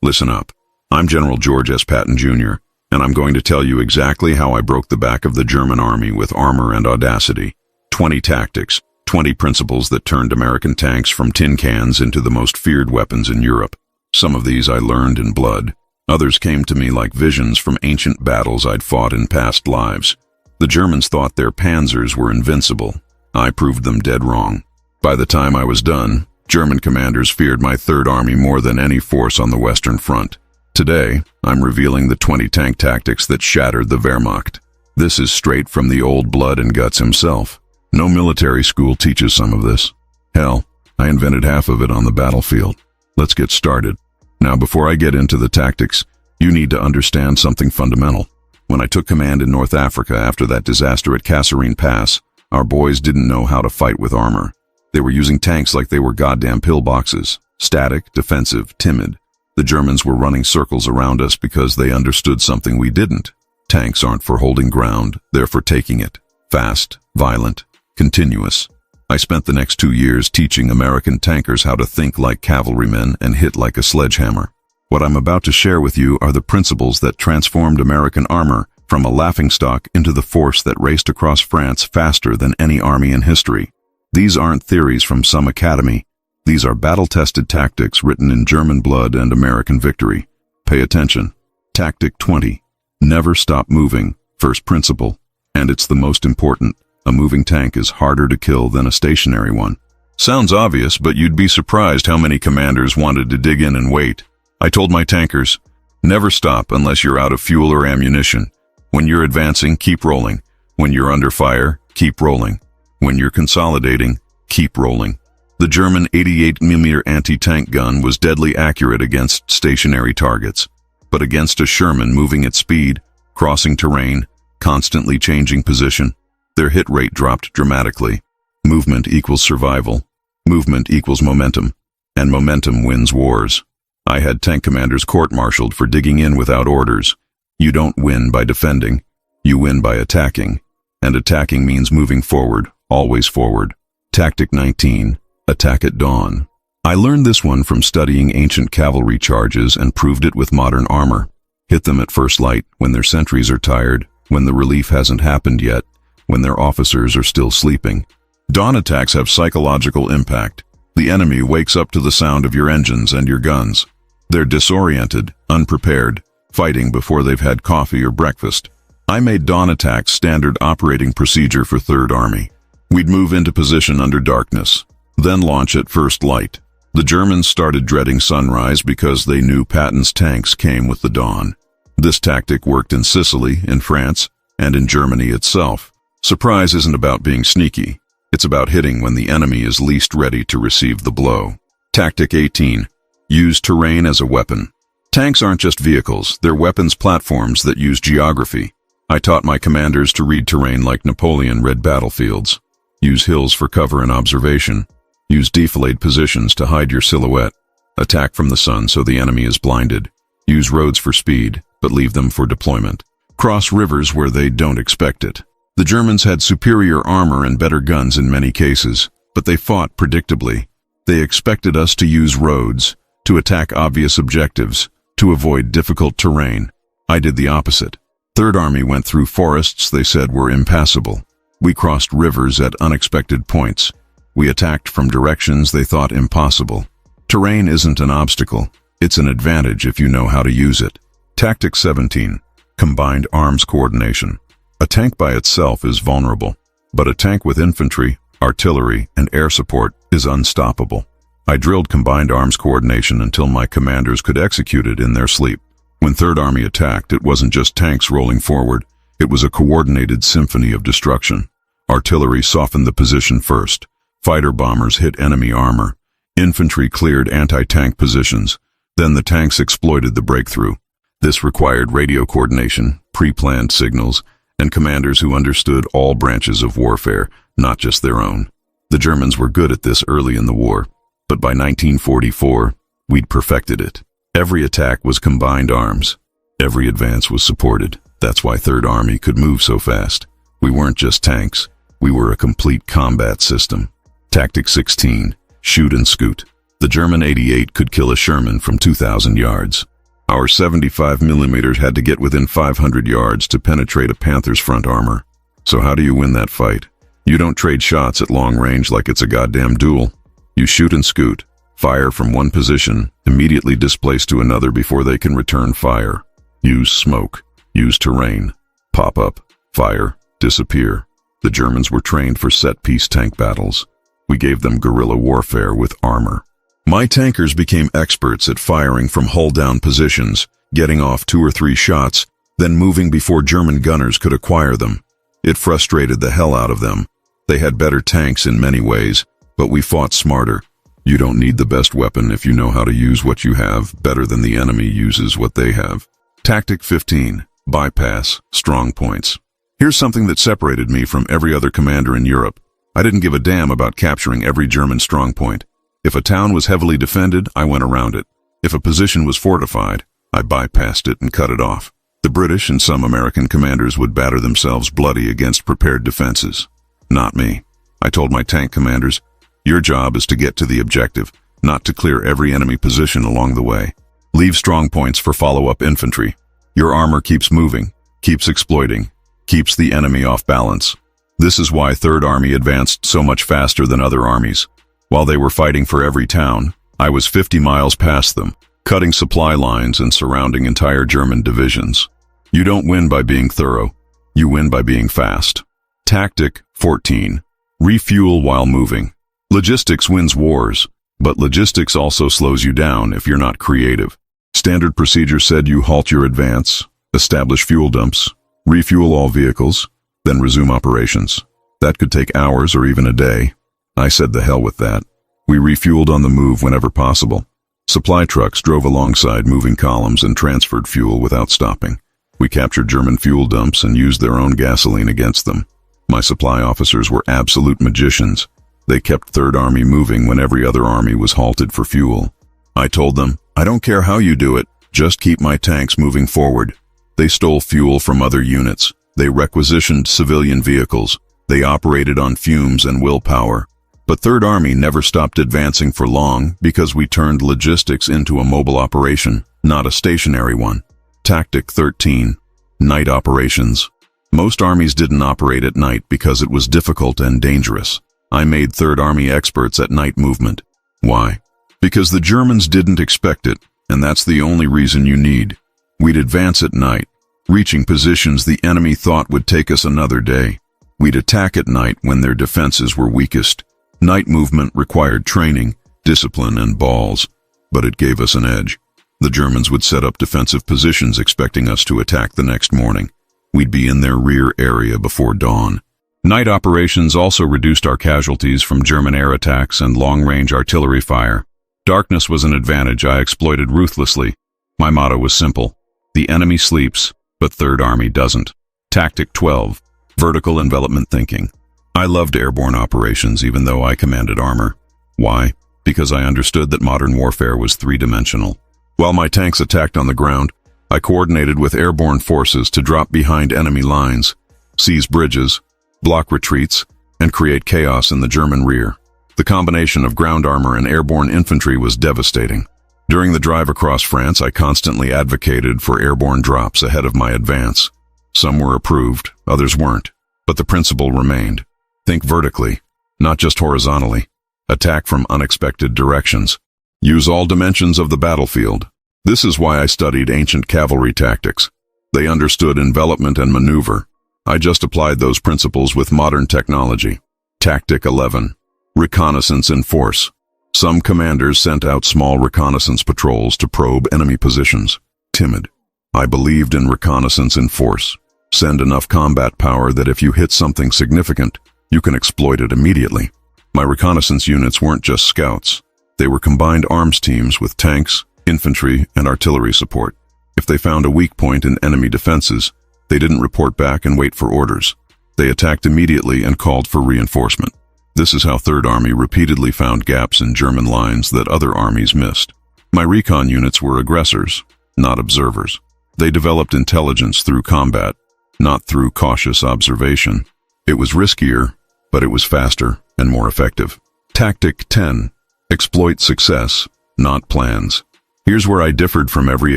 Listen up. I'm General George S. Patton, Jr., and I'm going to tell you exactly how I broke the back of the German army with armor and audacity. 20 tactics, 20 principles that turned American tanks from tin cans into the most feared weapons in Europe. Some of these I learned in blood. Others came to me like visions from ancient battles I'd fought in past lives. The Germans thought their Panzers were invincible. I proved them dead wrong. By the time I was done, German commanders feared my Third Army more than any force on the Western Front. Today, I'm revealing the 20 tank tactics that shattered the Wehrmacht. This is straight from the old blood and guts himself. No military school teaches some of this. Hell, I invented half of it on the battlefield. Let's get started. Now, before I get into the tactics, you need to understand something fundamental. When I took command in North Africa after that disaster at Kasserine Pass, our boys didn't know how to fight with armor. They were using tanks like they were goddamn pillboxes. Static, defensive, timid. The Germans were running circles around us because they understood something we didn't. Tanks aren't for holding ground, they're for taking it. Fast, violent, continuous. I spent the next 2 years teaching American tankers how to think like cavalrymen and hit like a sledgehammer. What I'm about to share with you are the principles that transformed American armor from a laughingstock into the force that raced across France faster than any army in history. These aren't theories from some academy. These are battle-tested tactics written in German blood and American victory. Pay attention. Tactic 20. Never stop moving. First principle. And it's the most important. A moving tank is harder to kill than a stationary one. Sounds obvious, but you'd be surprised how many commanders wanted to dig in and wait. I told my tankers, never stop unless you're out of fuel or ammunition. When you're advancing, keep rolling. When you're under fire, keep rolling. When you're consolidating, keep rolling. The German 88mm anti-tank gun was deadly accurate against stationary targets, but against a Sherman moving at speed, crossing terrain, constantly changing position, their hit rate dropped dramatically. Movement equals survival. Movement equals momentum, and momentum wins wars. I had tank commanders court-martialed for digging in without orders. You don't win by defending, you win by attacking, and attacking means moving forward. Always forward. Tactic 19. Attack at dawn. I learned this one from studying ancient cavalry charges and proved it with modern armor. Hit them at first light, when their sentries are tired, when the relief hasn't happened yet, when their officers are still sleeping. Dawn attacks have psychological impact. The enemy wakes up to the sound of your engines and your guns. They're disoriented, unprepared, fighting before they've had coffee or breakfast. I made dawn attacks standard operating procedure for Third Army. We'd move into position under darkness, then launch at first light. The Germans started dreading sunrise because they knew Patton's tanks came with the dawn. This tactic worked in Sicily, in France, and in Germany itself. Surprise isn't about being sneaky. It's about hitting when the enemy is least ready to receive the blow. Tactic 18. Use terrain as a weapon. Tanks aren't just vehicles, they're weapons platforms that use geography. I taught my commanders to read terrain like Napoleon read battlefields. Use hills for cover and observation. Use defilade positions to hide your silhouette. Attack from the sun so the enemy is blinded. Use roads for speed, but leave them for deployment. Cross rivers where they don't expect it. The Germans had superior armor and better guns in many cases, but they fought predictably. They expected us to use roads, to attack obvious objectives, to avoid difficult terrain. I did the opposite. Third Army went through forests they said were impassable. We crossed rivers at unexpected points. We attacked from directions they thought impossible. Terrain isn't an obstacle. It's an advantage if you know how to use it. Tactic 17. Combined arms coordination. A tank by itself is vulnerable, but a tank with infantry, artillery, and air support is unstoppable. I drilled combined arms coordination until my commanders could execute it in their sleep. When Third Army attacked, it wasn't just tanks rolling forward. It was a coordinated symphony of destruction. Artillery softened the position first. Fighter bombers hit enemy armor. Infantry cleared anti-tank positions. Then the tanks exploited the breakthrough. This required radio coordination, pre-planned signals, and commanders who understood all branches of warfare, not just their own. The Germans were good at this early in the war, but by 1944, we'd perfected it. Every attack was combined arms. Every advance was supported. That's why Third Army could move so fast. We weren't just tanks. We were a complete combat system. Tactic 16. Shoot and scoot. The German 88 could kill a Sherman from 2,000 yards. Our 75mm had to get within 500 yards to penetrate a Panther's front armor. So how do you win that fight? You don't trade shots at long range like it's a goddamn duel. You shoot and scoot, fire from one position, immediately displace to another before they can return fire. Use smoke, use terrain, pop up, fire, disappear. The Germans were trained for set-piece tank battles. We gave them guerrilla warfare with armor. My tankers became experts at firing from hull-down positions, getting off 2 or 3 shots, then moving before German gunners could acquire them. It frustrated the hell out of them. They had better tanks in many ways, but we fought smarter. You don't need the best weapon if you know how to use what you have better than the enemy uses what they have. Tactic 15. Bypass strong points. Here's something that separated me from every other commander in Europe. I didn't give a damn about capturing every German strong point. If a town was heavily defended, I went around it. If a position was fortified, I bypassed it and cut it off. The British and some American commanders would batter themselves bloody against prepared defenses. Not me. I told my tank commanders, your job is to get to the objective, not to clear every enemy position along the way. Leave strong points for follow-up infantry. Your armor keeps moving, keeps exploiting, keeps the enemy off balance. This is why Third Army advanced so much faster than other armies. While they were fighting for every town, I was 50 miles past them, cutting supply lines and surrounding entire German divisions. You don't win by being thorough. You win by being fast. Tactic 14. Refuel while moving. Logistics wins wars, but logistics also slows you down if you're not creative. Standard procedure said you halt your advance, establish fuel dumps, refuel all vehicles, then resume operations. That could take hours or even a day. I said the hell with that. We refueled on the move whenever possible. Supply trucks drove alongside moving columns and transferred fuel without stopping. We captured German fuel dumps and used their own gasoline against them. My supply officers were absolute magicians. They kept Third Army moving when every other army was halted for fuel. I told them, I don't care how you do it, just keep my tanks moving forward. They stole fuel from other units. They requisitioned civilian vehicles. They operated on fumes and willpower. But Third Army never stopped advancing for long because we turned logistics into a mobile operation, not a stationary one. Tactic 13. Night operations. Most armies didn't operate at night because it was difficult and dangerous. I made Third Army experts at night movement. Why? Because the Germans didn't expect it, and that's the only reason you need. We'd advance at night, reaching positions the enemy thought would take us another day. We'd attack at night when their defenses were weakest. Night movement required training, discipline, and balls, but it gave us an edge. The Germans would set up defensive positions expecting us to attack the next morning. We'd be in their rear area before dawn. Night operations also reduced our casualties from German air attacks and long-range artillery fire. Darkness was an advantage I exploited ruthlessly. My motto was simple: the enemy sleeps, but Third Army doesn't. Tactic 12. Vertical envelopment thinking. I loved airborne operations even though I commanded armor. Why? Because I understood that modern warfare was three-dimensional. While my tanks attacked on the ground, I coordinated with airborne forces to drop behind enemy lines, seize bridges, block retreats, and create chaos in the German rear. The combination of ground armor and airborne infantry was devastating. During the drive across France, I constantly advocated for airborne drops ahead of my advance. Some were approved, others weren't, but the principle remained. Think vertically, not just horizontally. Attack from unexpected directions. Use all dimensions of the battlefield. This is why I studied ancient cavalry tactics. They understood envelopment and maneuver. I just applied those principles with modern technology. Tactic 11. Reconnaissance in force. Some commanders sent out small reconnaissance patrols to probe enemy positions. Timid. I believed in reconnaissance in force. Send enough combat power that if you hit something significant, you can exploit it immediately. My reconnaissance units weren't just scouts. They were combined arms teams with tanks, infantry, and artillery support. If they found a weak point in enemy defenses, they didn't report back and wait for orders. They attacked immediately and called for reinforcement. This is how Third Army repeatedly found gaps in German lines that other armies missed. My recon units were aggressors, not observers. They developed intelligence through combat, not through cautious observation. It was riskier, but it was faster and more effective. Tactic 10. Exploit success, not plans. Here's where I differed from every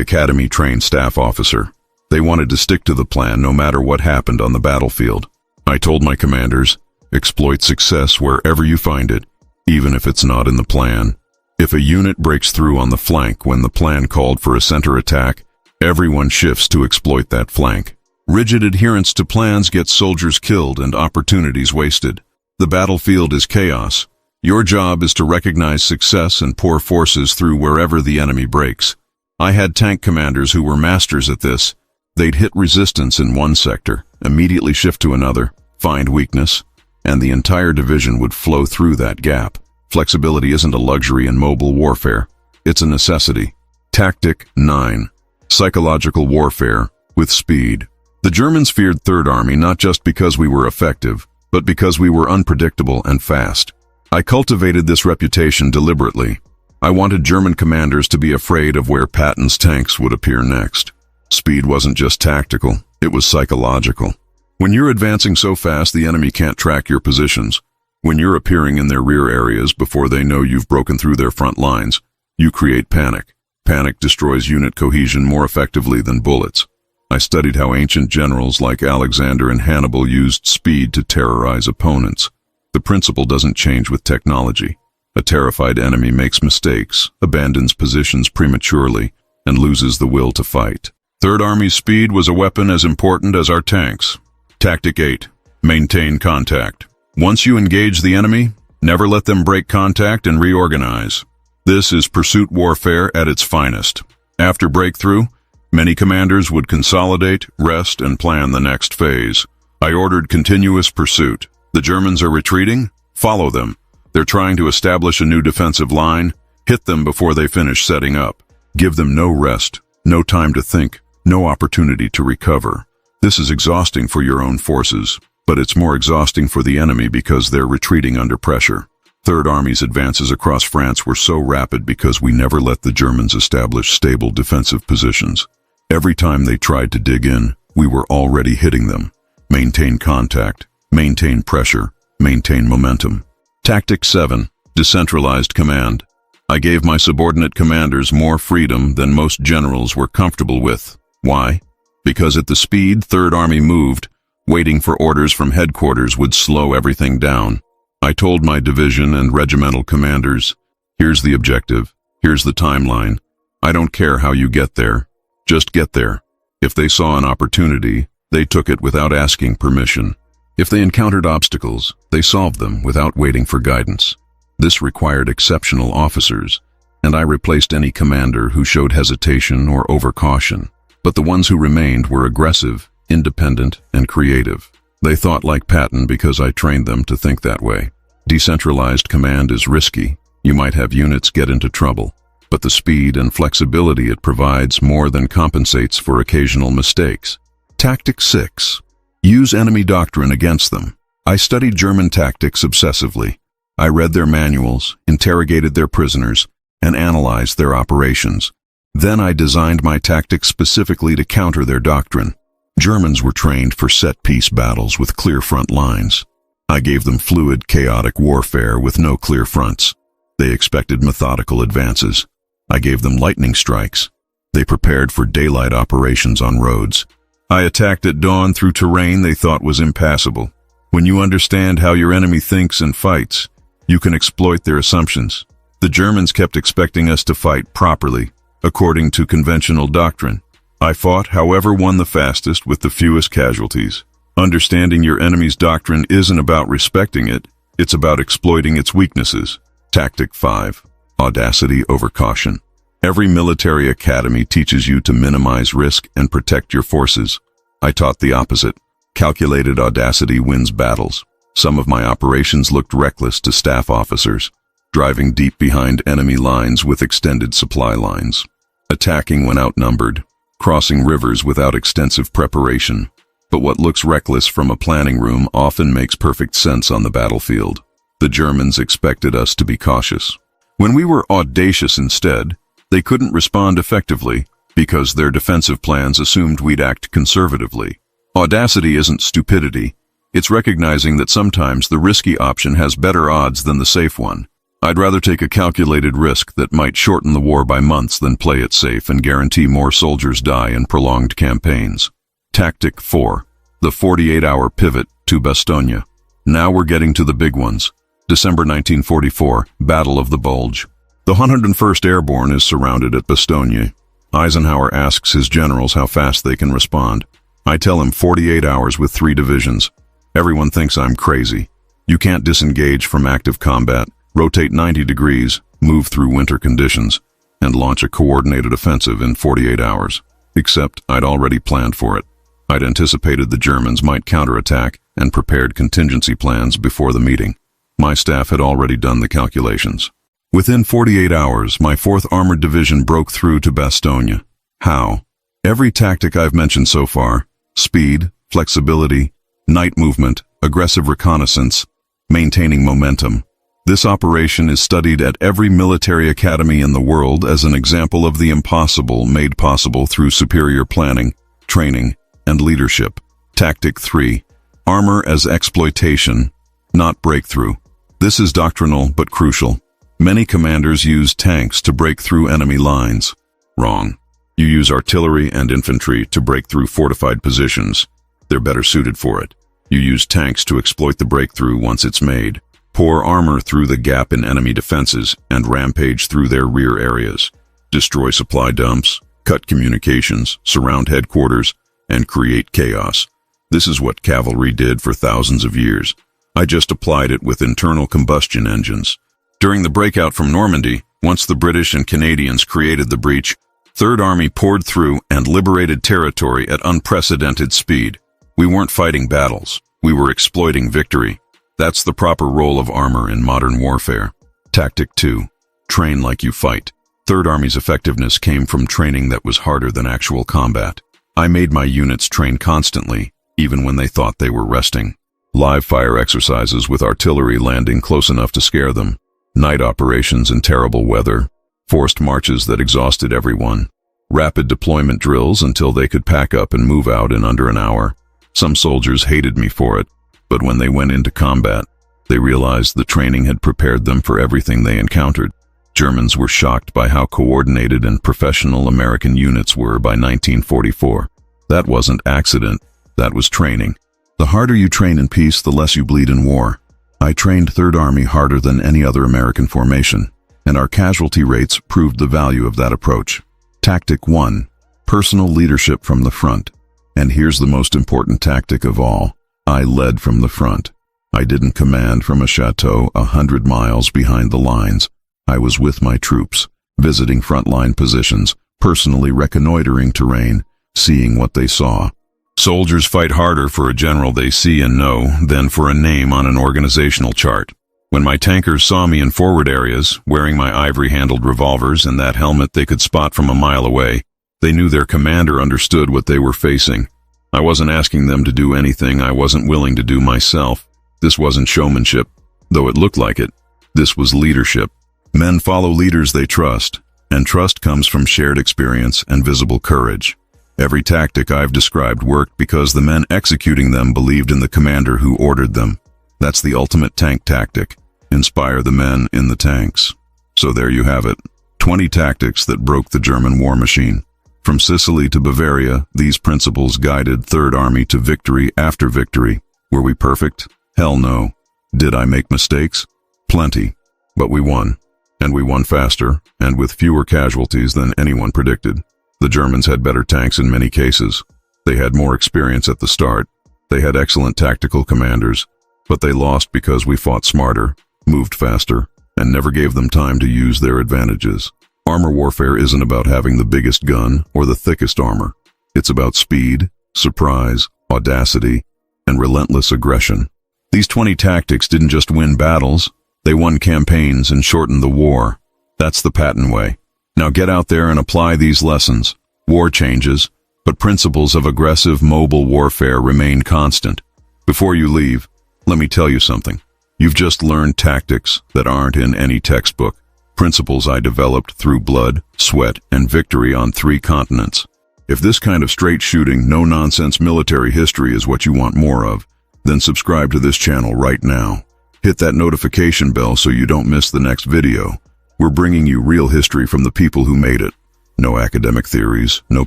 academy-trained staff officer. They wanted to stick to the plan no matter what happened on the battlefield. I told my commanders, exploit success wherever you find it, even if it's not in the plan. If a unit breaks through on the flank when the plan called for a center attack, everyone shifts to exploit that flank. Rigid adherence to plans gets soldiers killed and opportunities wasted. The battlefield is chaos. Your job is to recognize success and pour forces through wherever the enemy breaks. I had tank commanders who were masters at this. They'd hit resistance in one sector, immediately shift to another, find weakness, and the entire division would flow through that gap. Flexibility isn't a luxury in mobile warfare. It's a necessity. Tactic 9. Psychological warfare with speed. The Germans feared Third Army not just because we were effective, but because we were unpredictable and fast. I cultivated this reputation deliberately. I wanted German commanders to be afraid of where Patton's tanks would appear next. Speed wasn't just tactical, it was psychological. When you're advancing so fast the enemy can't track your positions, when you're appearing in their rear areas before they know you've broken through their front lines, you create panic. Panic destroys unit cohesion more effectively than bullets. I studied how ancient generals like Alexander and Hannibal used speed to terrorize opponents. The principle doesn't change with technology. A terrified enemy makes mistakes, abandons positions prematurely, and loses the will to fight. Third Army's speed was a weapon as important as our tanks. Tactic 8. Maintain contact. Once you engage the enemy, never let them break contact and reorganize. This is pursuit warfare at its finest. After breakthrough, many commanders would consolidate, rest, and plan the next phase. I ordered continuous pursuit. The Germans are retreating? Follow them. They're trying to establish a new defensive line? Hit them before they finish setting up. Give them no rest, no time to think, no opportunity to recover. This is exhausting for your own forces, but it's more exhausting for the enemy because they're retreating under pressure. Third Army's advances across France were so rapid because we never let the Germans establish stable defensive positions. Every time they tried to dig in, we were already hitting them. Maintain contact, maintain pressure, maintain momentum. Tactic 7. Decentralized command. I gave my subordinate commanders more freedom than most generals were comfortable with. Why? Because at the speed Third Army moved, waiting for orders from headquarters would slow everything down. I told my division and regimental commanders, here's the objective, here's the timeline. I don't care how you get there, just get there. If they saw an opportunity, they took it without asking permission. If they encountered obstacles, they solved them without waiting for guidance. This required exceptional officers, and I replaced any commander who showed hesitation or overcaution. But the ones who remained were aggressive, independent, and creative. They thought like Patton because I trained them to think that way. Decentralized command is risky. You might have units get into trouble, but the speed and flexibility it provides more than compensates for occasional mistakes. Tactic 6. Use enemy doctrine against them. I studied German tactics obsessively. I read their manuals, interrogated their prisoners, and analyzed their operations. Then I designed my tactics specifically to counter their doctrine. Germans were trained for set-piece battles with clear front lines. I gave them fluid, chaotic warfare with no clear fronts. They expected methodical advances. I gave them lightning strikes. They prepared for daylight operations on roads. I attacked at dawn through terrain they thought was impassable. When you understand how your enemy thinks and fights, you can exploit their assumptions. The Germans kept expecting us to fight properly, according to conventional doctrine. I fought, however, won the fastest with the fewest casualties. Understanding your enemy's doctrine isn't about respecting it, it's about exploiting its weaknesses. Tactic 5. Audacity over caution. Every military academy teaches you to minimize risk and protect your forces. I taught the opposite. Calculated audacity wins battles. Some of my operations looked reckless to staff officers, driving deep behind enemy lines with extended supply lines, attacking when outnumbered, crossing rivers without extensive preparation. But what looks reckless from a planning room often makes perfect sense on the battlefield. The Germans expected us to be cautious. When we were audacious instead, they couldn't respond effectively because their defensive plans assumed we'd act conservatively. Audacity isn't stupidity. It's recognizing that sometimes the risky option has better odds than the safe one. I'd rather take a calculated risk that might shorten the war by months than play it safe and guarantee more soldiers die in prolonged campaigns. Tactic 4. The 48-hour pivot to Bastogne. Now we're getting to the big ones. December 1944, Battle of the Bulge. The 101st Airborne is surrounded at Bastogne. Eisenhower asks his generals how fast they can respond. I tell him 48 hours with 3 divisions. Everyone thinks I'm crazy. You can't disengage from active combat, rotate 90 degrees, move through winter conditions, and launch a coordinated offensive in 48 hours. Except I'd already planned for it. I'd anticipated the Germans might counterattack and prepared contingency plans before the meeting. My staff had already done the calculations. Within 48 hours, my 4th Armored Division broke through to Bastogne. How? Every tactic I've mentioned so far, speed, flexibility, night movement, aggressive reconnaissance, maintaining momentum. This operation is studied at every military academy in the world as an example of the impossible made possible through superior planning, training, and leadership. Tactic 3. Armor as exploitation, not breakthrough. This is doctrinal but crucial. Many commanders use tanks to break through enemy lines. Wrong. You use artillery and infantry to break through fortified positions. They're better suited for it. You use tanks to exploit the breakthrough once it's made. Pour armor through the gap in enemy defenses and rampage through their rear areas. Destroy supply dumps, cut communications, surround headquarters, and create chaos. This is what cavalry did for thousands of years. I just applied it with internal combustion engines. During the breakout from Normandy, once the British and Canadians created the breach, Third Army poured through and liberated territory at unprecedented speed. We weren't fighting battles. We were exploiting victory. That's the proper role of armor in modern warfare. Tactic 2. Train like you fight. Third Army's effectiveness came from training that was harder than actual combat. I made my units train constantly, even when they thought they were resting. Live fire exercises with artillery landing close enough to scare them. Night operations in terrible weather. Forced marches that exhausted everyone. Rapid deployment drills until they could pack up and move out in under an hour. Some soldiers hated me for it, but when they went into combat, they realized the training had prepared them for everything they encountered. Germans were shocked by how coordinated and professional American units were by 1944. That wasn't accident, that was training. The harder you train in peace, the less you bleed in war. I trained Third Army harder than any other American formation, and our casualty rates proved the value of that approach. Tactic 1. Personal leadership from the front. And here's the most important tactic of all. I led from the front. I didn't command from a chateau 100 miles behind the lines. I was with my troops, visiting frontline positions, personally reconnoitering terrain, seeing what they saw. Soldiers fight harder for a general they see and know than for a name on an organizational chart. When my tankers saw me in forward areas, wearing my ivory-handled revolvers and that helmet they could spot from a mile away, they knew their commander understood what they were facing. I wasn't asking them to do anything I wasn't willing to do myself. This wasn't showmanship, though it looked like it. This was leadership. Men follow leaders they trust, and trust comes from shared experience and visible courage. Every tactic I've described worked because the men executing them believed in the commander who ordered them. That's the ultimate tank tactic. Inspire the men in the tanks. So there you have it. 20 tactics that broke the German war machine. From Sicily to Bavaria, these principles guided Third Army to victory after victory. Were we perfect? Hell no. Did I make mistakes? Plenty. But we won. And we won faster, and with fewer casualties than anyone predicted. The Germans had better tanks in many cases. They had more experience at the start. They had excellent tactical commanders. But they lost because we fought smarter, moved faster, and never gave them time to use their advantages. Armor warfare isn't about having the biggest gun or the thickest armor. It's about speed, surprise, audacity, and relentless aggression. These 20 tactics didn't just win battles, they won campaigns and shortened the war. That's the Patton way. Now get out there and apply these lessons. War changes, but principles of aggressive mobile warfare remain constant. Before you leave, let me tell you something. You've just learned tactics that aren't in any textbook. Principles I developed through blood, sweat, and victory on 3 continents. If this kind of straight-shooting, no-nonsense military history is what you want more of, then subscribe to this channel right now. Hit that notification bell so you don't miss the next video. We're bringing you real history from the people who made it. No academic theories, no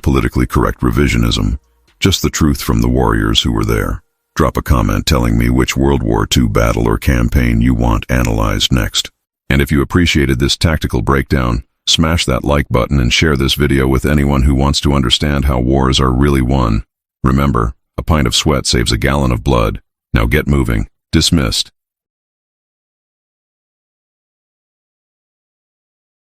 politically correct revisionism, just the truth from the warriors who were there. Drop a comment telling me which World War II battle or campaign you want analyzed next. And if you appreciated this tactical breakdown, smash that like button and share this video with anyone who wants to understand how wars are really won. Remember, a pint of sweat saves a gallon of blood. Now get moving. Dismissed.